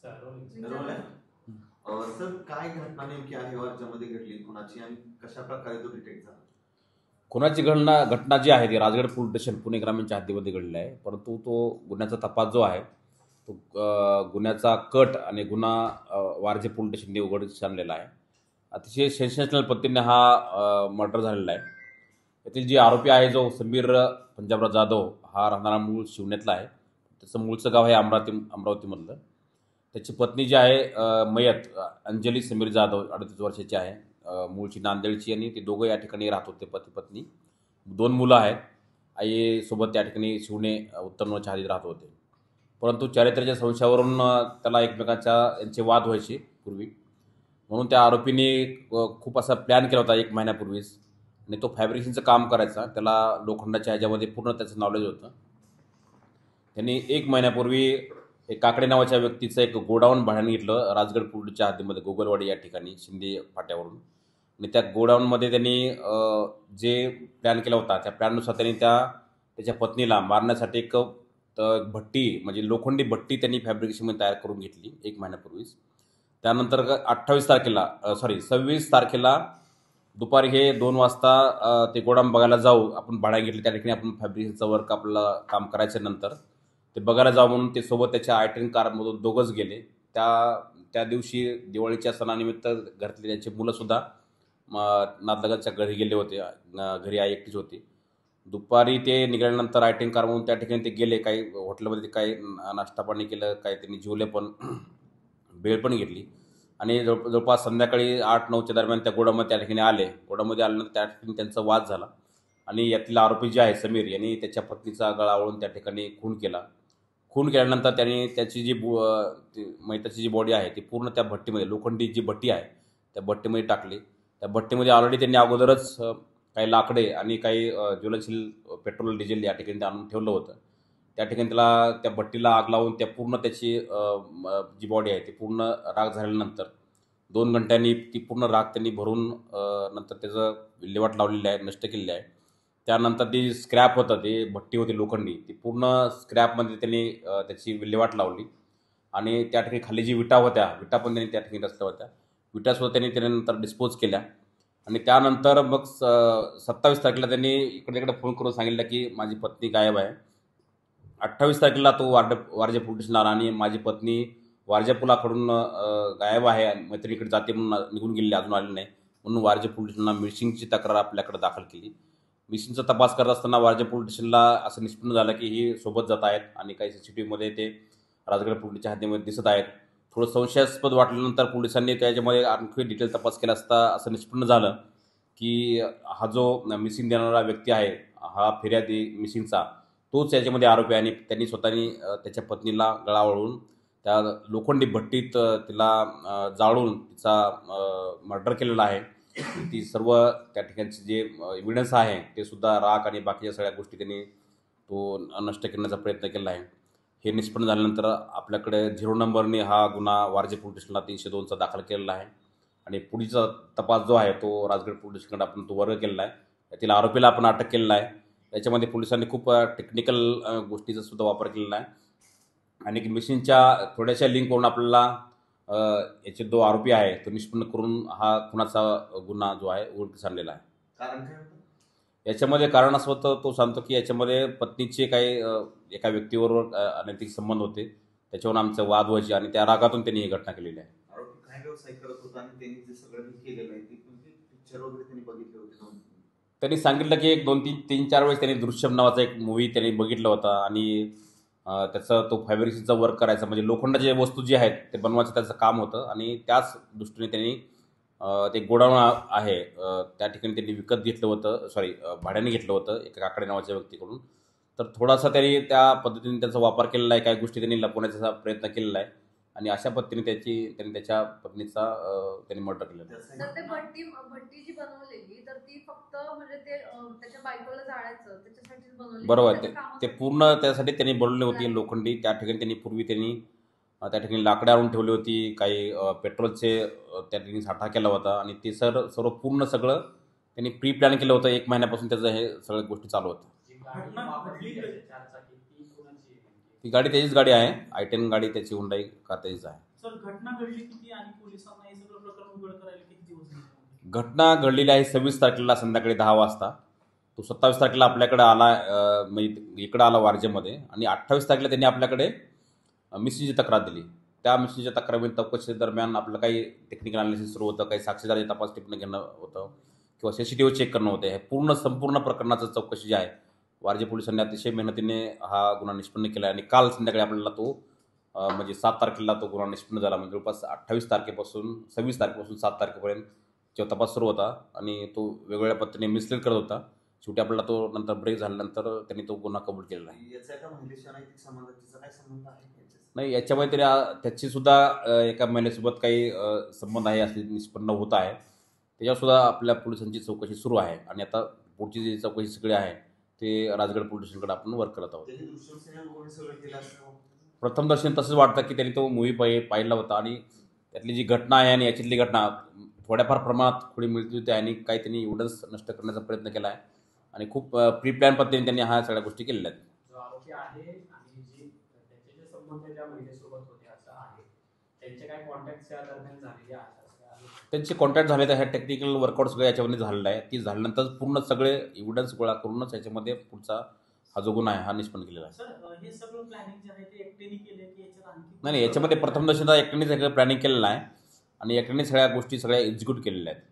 Role आहे. Sir काय घटना नेमकी आहे अर्जामध्ये घडली कुणाची आणि कशा प्रकारे तो डिटेक्ट झाला? खुनाची घटना जी आहे ती राजगड पोलीस स्टेशन पुणे ग्रामीणच्या हद्दीमध्ये घडलेली आहे. परंतु तो गुन्ह्याचा तपास जो आहे तो गुन्ह्याचा कट आणि गुन्हा वारजे पोलीस स्टेशनने उघडकीस आणलेला आहे. अतिशय सेन्सेशनल पद्धतीने हा मर्डर झालेला आहे. यातील जी आरोपी आहे जो समीर पंजाबराव जाधव हा राहणारा मूळ शिवण्यातला आहे. त्याचं मूळचं गाव आहे अमरावतीमधलं. त्याची पत्नी जी आहे मयत अंजली समीर जाधव 38 वर्षाची आहे. मूळची नांदेडची आणि ते दोघं या ठिकाणी राहत होते पती पत्नी. 2 मुलं आहेत. आईसोबत त्या ठिकाणी शिवणे उत्तरनगरच्या हद्दीत राहत होते. परंतु चारित्र्याच्या संशयावरून त्याला यांचे वाद व्हायचे पूर्वी. म्हणून त्या आरोपीने खूप असा प्लॅन केला होता 1 महिन्यापूर्वीच. आणि तो फॅब्रिकेशनचं काम करायचा. त्याला लोखंडाच्या ह्याच्यामध्ये पूर्ण त्याचं नॉलेज होतं. त्यांनी 1 महिन्यापूर्वी एक काकडे नावाच्या व्यक्तीचं एक गोडाऊन भाड्याने घेतलं राजगड पोलीसच्या हद्दीमध्ये गोगलवाडी या ठिकाणी शिंदे फाट्यावरून. आणि त्या गोडाऊनमध्ये त्यांनी जे प्लॅन केला होता त्या प्लॅननुसार त्यांनी त्याच्या पत्नीला मारण्यासाठी एक भट्टी म्हणजे लोखंडी भट्टी त्यांनी फॅब्रिकेशनमध्ये तयार करून घेतली 1 महिन्यापूर्वीच. त्यानंतर 26 तारखेला दुपारी हे 2 वाजता ते गोडाऊन बघायला जाऊ आपण भाड्याने घेतले त्या ठिकाणी आपण फॅब्रिकेशनचं वर्क आपलं काम करायचं. नंतर ते बघायला जाऊ म्हणून ते सोबत त्याच्या आयटेन कारमधून दोघंच गेले. त्या दिवशी दिवाळीच्या सणानिमित्त घरातले त्यांची मुलंसुद्धा नातलगांच्या घरी गेले होते. घरी आई एकटीच होती. दुपारी ते निघाल्यानंतर आयटेन कारमधून त्या ठिकाणी ते गेले. काही हॉटेलमध्ये काही नाश्ता पाणी केलं, काही त्यांनी जेवले पण, वेळ पण घेतली. आणि जवळपास संध्याकाळी 8-9च्या दरम्यान त्या गोडाऊनमध्ये त्या ठिकाणी आले. गोडाऊनमध्ये आल्यानंतर त्या ठिकाणी त्यांचा वाद झाला. आणि यातील आरोपी जे आहे समीर यांनी त्याच्या पत्नीचा गळा आवळून त्या ठिकाणी खून केला. खून केल्यानंतर त्यांनी त्याची जी मैताची जी बॉडी आहे ती पूर्ण त्या भट्टीमध्ये लोखंडी जी भट्टी आहे त्या भट्टीमध्ये टाकली. त्या भट्टीमध्ये ऑलरेडी त्यांनी अगोदरच काही लाकडे आणि काही ज्वलनशील पेट्रोल डिझेल या ठिकाणी आणून ठेवलं होतं. त्या ठिकाणी त्याला त्या भट्टीला आग लावून त्या पूर्ण त्याची जी बॉडी आहे ती पूर्ण राख झाल्यानंतर 2 घंट्यांनी ती पूर्ण राख त्यांनी भरून नंतर त्याचं विल्हेवाट लावलेली आहे, नष्ट केलेली आहे. त्यानंतर ती स्क्रॅप होतं ते भट्टी होती लोखंडी ती पूर्ण स्क्रॅपमध्ये त्यांनी त्याची विल्हेवाट लावली. आणि त्या ठिकाणी खाली जी विटा होत्या विटा पण त्यांनी त्या ठिकाणी रचल्या होत्या. विटासुद्धा त्यांनी त्यानंतर डिस्पोज केल्या. आणि त्यानंतर मग 27 तारखेला त्यांनी इकडे फोन करून सांगितलं की माझी पत्नी गायब आहे. 28 तारखेला तो वारजे पोलीस स्टेशनला आला आणि माझी पत्नी वारजे पुलाकडून गायब आहे आणि मैत्रिणीकडे जाते म्हणून निघून गेलेली अजून आली नाही. म्हणून वारजे पोलीस स्टेशनला मिसिंगची तक्रार आपल्याकडे दाखल केली. मिसिंगचा तपास करत असताना वारजे पोलीस स्टेशनला असं निष्पन्न झालं की ही सोबत जात आहेत आणि काही CCTVमध्ये ते राजगड पोलीसच्या हद्दीमध्ये दिसत आहेत. थोडं संशयास्पद वाटल्यानंतर पोलिसांनी त्याच्यामध्ये आणखी डिटेल तपास केला असता असं निष्पन्न झालं की हा जो मिसिंग देणारा व्यक्ती आहे हा फिर्यादी मिसिंगचा तोच याच्यामध्ये आरोपी आहे. आणि त्यांनी स्वतःनी त्याच्या पत्नीला गळा आवळून त्या लोखंडी भट्टीत तिला जाळून तिचा मर्डर केलेला आहे. ती सर्व त्या ठिकाणचे जे एव्हिडन्स आहे ते सुद्धा राख आणि बाकीच्या सगळ्या गोष्टी त्यांनी तो नष्ट करण्याचा प्रयत्न केला आहे. हे निष्पन्न झाल्यानंतर आपल्याकडे 0 नंबरने हा गुन्हा वारजे पोलीस स्टेशनला 302चा दाखल केलेला आहे. आणि पुढचा तपास जो आहे तो राजगड पोलीस स्टेशनकडे आपण तो वर्ग केलेला आहे. यातील आरोपीला आपण अटक केलेला आहे. त्याच्यामध्ये पोलिसांनी खूप टेक्निकल गोष्टीचा सुद्धा वापर केलेला आहे. आणि मिसिंगच्या थोड्याशा लिंकवरून आपल्याला याचे 2 आरोपी आहे तो निष्पन्न करून हा खुनाचा गुन्हा जो आहे उघडकीस आणलेला आहे. कारण काय होतं याच्यामध्ये? कारण असं होतं तो सांगतो की याच्यामध्ये पत्नीचे काही एका व्यक्तीबरोबर अनैतिक संबंध होते. त्याच्यावरून आमचा वाद व्हायचे आणि त्या रागातून त्यांनी ही घटना केलेली आहे. आरोपी काय व्यवसाय करत होता आणि त्यांनी जे सगळं केलेलं आहे ते पिक्चर वगैरे त्यांनी बघितले होते? त्यांनी सांगितलं की 1-2-3-4 वेळेस त्यांनी दृश्यम नावाचा एक मूवी त्यांनी बघितला होता. आणि त्याचा तो फॅब्रिकेशनचा वर्क करायचा म्हणजे लोखंडाच्या वस्तू जी आहेत ते बनवायचं त्याचं काम होतं. आणि त्याच दृष्टीने त्यांनी ते गोडाऊन आहे त्या ठिकाणी त्यांनी विकत घेतलं होतं भाड्याने घेतलं होतं एका काकडे नावाच्या व्यक्तीकडून. तर थोडासा त्यांनी त्या पद्धतीने त्याचा वापर केलेला आहे. काही गोष्टी त्यांनी लपवण्याचा प्रयत्न केलेला आहे. आणि अशा पद्धतीने त्यांनी त्याच्या पत्नीचा त्यांनी मर्डर केलेला आहे. तर ते भट्टी जी बनवलेली तर ती फक्त म्हणजे ते त्याच्या बायकोला जाळायचं त्याच्यासाठीच बनवली. बरोबर. ते पूर्ण त्यासाठी त्यांनी बनवली होती लोखंडी. त्या ठिकाणी पूर्वी त्यांनी त्या ठिकाणी लाकडं आणून ठेवली होती. काही पेट्रोलचे त्या ठिकाणी साठा केला होता. आणि ते सर्व पूर्ण सगळं त्यांनी प्री प्लॅन केलं होतं. 1 महिन्यापासून त्याचं हे सगळ्या गोष्टी चालू होत्या. ती गाडी त्याचीच गाडी आहे. i10 गाडी त्याची हुंडाई कार त्याचीच आहे. सर घटना घडली किती आणि पोलिसांना हे सगळं प्रकरण उघड करायला किती दिवस लागले? घटना घडलेली आहे 26 तारखेला संध्याकाळी 10 वाजता. तो 27 तारखेला आपल्याकडे आला, म्हणजे इकडं आला वारजेमध्ये, आणि 28 तारखेला त्यांनी आपल्याकडे मिसिंगची तक्रार दिली. त्या मिसिंगच्या तक्रारीमध्ये चौकशी दरम्यान आपलं काही टेक्निकल अनालिसिस सुरू होतं, काही साक्षीदाराची तपास टिप्पणी घेणं होतं किंवा CCTV चेक करणं होतं. हे संपूर्ण प्रकरणाचं चौकशी जी आहे वारजे पोलिसांनी अतिशय मेहनतीने हा गुन्हा निष्पन्न केला आहे. आणि काल संध्याकाळी आपल्याला तो म्हणजे 7 तारखेला तो गुन्हा निष्पन्न झाला. म्हणजे जवळपास 26 तारखेपासून 7 तारखेपर्यंत जेव्हा तपास सुरू होता आणि तो वेगवेगळ्या पद्धतीने मिसलीड करत होता. शेवटी आपल्याला तो नंतर ब्रेक झाल्यानंतर त्यांनी तो गुन्हा कबूल केलेला आहे. याचा एका महिलेशी अनैतिक संबंधाचा काय संबंध आहे याच्याशी? नाही, याच्यामध्ये तरी त्याची सुद्धा एका महिलेसोबत काही संबंध आहे असे निष्पन्न होत आहे. त्याच्यावर सुद्धा आपल्या पोलिसांची चौकशी सुरू आहे आणि आता पुढची जी चौकशी सगळी आहे ते राजगड पोलीस स्टेशनकडे आपण वर्क करत आहोत. त्यांनी दृश्यसेने वगैरे सगळं केलं असं प्रथम दर्शन तसंच वाटतं की त्यांनी तो मूवी पाहिला होता आणि त्यातली जी घटना आहे आणि याच्यातली घटना थोड्याफार प्रमाणात थोडी मिळती होती आणि काही त्यांनी एव्हिडन्स नष्ट करण्याचा प्रयत्न केला आहे आणि खूप प्री प्लॅन पद्धतीने त्यांनी ह्या सगळ्या गोष्टी केलेल्या आहेत. जो आरोपी आहे आणि त्याचे जे संबंध ज्या महिलेसोबत होते असं आहे, त्यांचे काय कॉन्टॅक्ट त्या दरम्यान झालेले आहेत? त्यांचे कॉन्टॅक्ट झाले तर ह्या टेक्निकल वर्कआउट सगळं याच्यामध्ये झालेलं आहे. ती झाल्यानंतर पूर्ण सगळे एव्हिडन्स गोळा करूनच याच्यामध्ये पुढचा हा जो गुन्हा आहे हा निष्पन्न केलेला आहे. सर हे सगळं प्लॅनिंग जे आहे ते एकट्याने केले की याच्यात आणखी नाही, याच्यामध्ये प्रथम दर्शनचा एकट्याने सगळं प्लॅनिंग केलेलं आहे आणि एकट्याने सगळ्या गोष्टी एक्झिक्यूट केलेल्या आहेत.